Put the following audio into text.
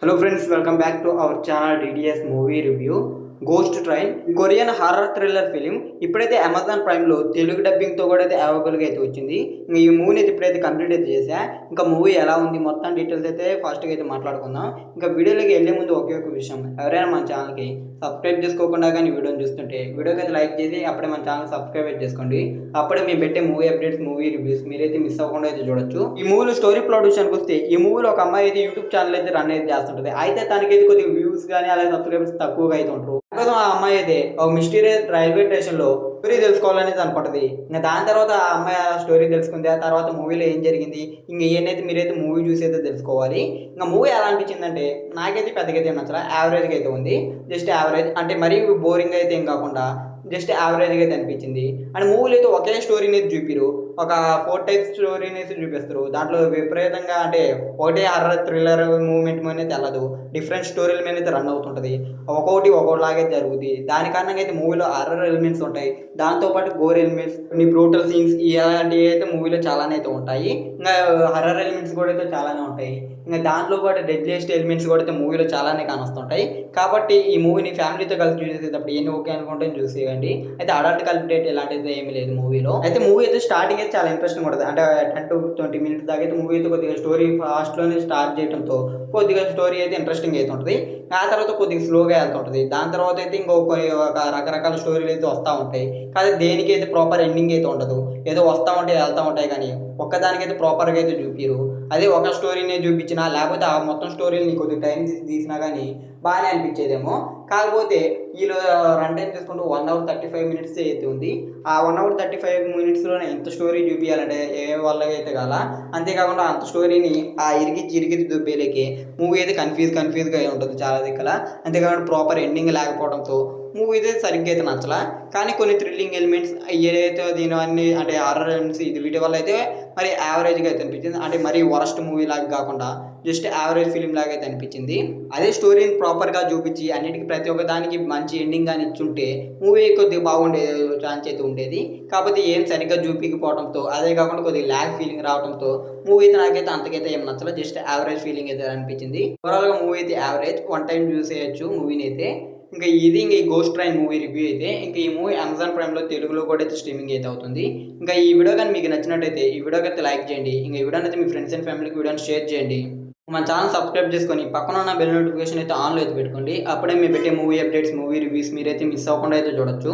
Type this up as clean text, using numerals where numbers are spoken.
Hello friends, welcome back to our channel DDS Movie Review. Ghost train Korean horror thriller film ఇప్పుడైతే Amazon ప్రైమ్లో Telugu డబ్బింగ్తో కూడా అయితే అవైలబుల్గా అయితే వచ్చింది. ఇంకా ఈ మూవీని అయితే ఇప్పుడైతే కంప్లీట్ అయితే చేశా. ఇంకా మూవీ ఎలా ఉంది మొత్తం డీటెయిల్స్ అయితే ఫాస్ట్గా అయితే మాట్లాడుకుందాం. ఇంకా వీడియోలోకి వెళ్ళే ముందు ఒకే ఒక విషయం, ఎవరైనా మన ఛానల్కి సబ్స్క్రైబ్ చేసుకోకుండా కానీ వీడియోని చూస్తుంటే వీడియోకి అయితే లైక్ చేసి అప్పుడే మన ఛానల్ సబ్స్క్రైబ్ అయితే చేసుకోండి. అప్పుడే మేము పెట్టే మూవీ అప్డేట్స్, మూవీ రివ్యూస్ మీరైతే మిస్ అవ్వకుండా అయితే చూడొచ్చు. ఈ మూవీలో స్టోరీ ప్లాట్ విషయానికి వస్తే, ఈ మూవీలో ఒక అమ్మాయి అయితే యూట్యూబ్ ఛానల్ అయితే రన్ అయితే చేస్తుంటుంది. అయితే తనకైతే కొద్దిగా వ్యూస్ కానీ అలాగే సబ్స్క్రైబర్స్ తక్కువగా అయితే ఉంటారు. కోసం ఆ అమ్మాయి అయితే ఒక మిస్టీరియస్ రైల్వే స్టేషన్లో స్టోరీ తెలుసుకోవాలనేది అనుకుంటుంది. ఇంకా దాని తర్వాత ఆ అమ్మాయి ఆ స్టోరీ తెలుసుకుంది. ఆ తర్వాత మూవీలో ఏం జరిగింది, ఇంకా ఏనైతే మీరైతే మూవీ చూసి అయితే తెలుసుకోవాలి. ఇంకా మూవీ ఎలా అనిపించిందంటే, నాకైతే పెద్దగా అయితే నచ్చలా, యావరేజ్గా అయితే ఉంది. జస్ట్ యావరేజ్ అంటే మరీ బోరింగ్ అయితే ఏం కాకుండా జస్ట్ యావరేజ్గా అయితే అనిపించింది. అండ్ మూవీలో అయితే ఒకే స్టోరీని చూపిరు, ఒక 4 టైప్స్ స్టోరీని చూపిస్తారు. దాంట్లో విపరీతంగా అంటే ఒకటే హర్రర్ థ్రిల్లర్ మూమెంట్ మీద తెల్లదు, డిఫరెంట్ స్టోరీల మీద అయితే రన్ అవుతుంటుంది. ఒక్కొక్కటిలాగే జరుగుతుంది. దాని కారణంగా అయితే మూవీలో హర్రర్ ఎలిమెంట్స్ ఉంటాయి, దాంతోపాటు గోర్ ఎలిమెంట్స్, కొన్ని బ్రూటల్ సీన్స్ ఇలాంటివి అయితే మూవీలో చాలానే అయితే ఉంటాయి. ఇంకా హర్రర్ ఎలిమెంట్స్ కూడా అయితే చాలానే ఉంటాయి. ఇంకా దాంట్లో పాటు డెడ్లియస్ట్ ఎలిమెంట్స్ కూడా అయితే మూవీలో చాలానే కానొస్తుంటాయి. కాబట్టి ఈ మూవీని ఫ్యామిలీతో కలిసి చూసేటప్పుడు ఎన్ని ఓకే అనుకుంటే చూసేయండి. అయితే అడల్ట్ కంటెంట్ ఇలాంటిది ఏమీ లేదు మూవీలో. అయితే మూవీ అయితే స్టార్టింగ్ అయితే చాలా ఇంట్రెస్టింగ్ ఉంటుంది. అంటే 10 to 20 minutes దాకా అయితే మూవీ అయితే కొద్దిగా స్టోరీ ఫాస్ట్లోనే స్టార్ట్ చేయడంతో కొద్దిగా స్టోరీ అయితే ఇంట్రెస్టింగ్ అయితే ఉంటుంది. ఆ తర్వాత కొద్దిగా స్లోగా వెళ్తుంటుంది. దాని తర్వాత అయితే ఒక రకరకాల స్టోరీలు అయితే వస్తూ ఉంటాయి. కానీ దేనికి అయితే ప్రాపర్ ఎండింగ్ అయితే ఉండదు. ఏదో వస్తూ ఉంటాయి వెళ్తూ ఉంటాయి, కానీ ఒక్కదానికైతే ప్రాపర్గా అయితే చూపిరు. అదే ఒక స్టోరీనే చూపించినా లేకపోతే ఆ మొత్తం స్టోరీని కొద్దిగా టైం తీసినా కానీ బాగానే అనిపించేదేమో. కాకపోతే వీళ్ళు రన్ టైం తీసుకుంటూ 1 hour 35 minutes అయితే ఉంది. ఆ 1 hour 35 minutesలోనే ఇంత స్టోరీ చూపించాలంటే ఏ వాళ్ళకి అయితే కాల. అంతేకాకుండా అంత స్టోరీని ఆ ఇరిగిచ్చి దుబ్బేలేకి మూవీ అయితే కన్ఫ్యూజ్గా ఉంటుంది చాలా దిక్కల. అంతేకాకుండా ప్రాపర్ ఎండింగ్ లేకపోవడంతో మూవీ అయితే సరిగ్గా అయితే నచ్చలా. కానీ కొన్ని థ్రిల్లింగ్ ఎలిమెంట్స్ ఏదైతే దీనివన్నీ అంటే హారర్ ఎలిమెంట్స్ వీటి వల్ల అయితే మరి యావరేజ్గా అయితే అనిపించింది. అంటే మరీ వరస్ట్ మూవీ లాగా కాకుండా జస్ట్ యావరేజ్ ఫిలిం లాగా అయితే అనిపించింది. అదే స్టోరీని ప్రాపర్గా చూపించి అన్నిటికీ ప్రతి ఒక్క దానికి మంచి ఎండింగ్ కానీ ఇచ్చుంటే మూవీ కొద్దిగా బాగుండే ఛాన్స్ అయితే ఉండేది. కాకపోతే ఏం సరిగ్గా చూపించకపోవడంతో, అదే కాకుండా కొద్దిగా ల్యాగ్ ఫీలింగ్ రావడంతో మూవీ అయితే నాకైతే అంతకైతే ఏం నచ్చలేదు. జస్ట్ యావరేజ్ ఫీలింగ్ అయితే అనిపించింది. ఓవరాల్గా మూవీ అయితే యావరేజ్, 1 time చూసేయచ్చు మూవీని అయితే. ఇంకా ఈ గోస్ట్ ట్రైన్ మూవీ రివ్యూ అయితే. ఇంకా ఈ మూవీ అమెజాన్ ప్రైమ్లో తెలుగులో కూడా అయితే స్ట్రీమింగ్ అయితే అవుతుంది. ఇంకా ఈ వీడియో కానీ మీకు నచ్చినట్టయితే ఈ వీడియోకి అయితే లైక్ చేయండి. ఇంకా ఈ వీడియోని అయితే మీ ఫ్రెండ్స్ అండ్ ఫ్యామిలీకి వీడియోని షేర్ చేయండి. మన ఛానల్ సబ్స్క్రైబ్ చేసుకొని పక్కన ఉన్న బెల్ నోటిఫికేషన్ అయితే ఆన్లో అయితే పెట్టుకోండి. అప్పుడే మేము పెట్టే మూవీ అప్డేట్స్, మూవీ రివ్యూస్ మీరైతే మిస్ అవ్వకుండా అయితే చూడొచ్చు.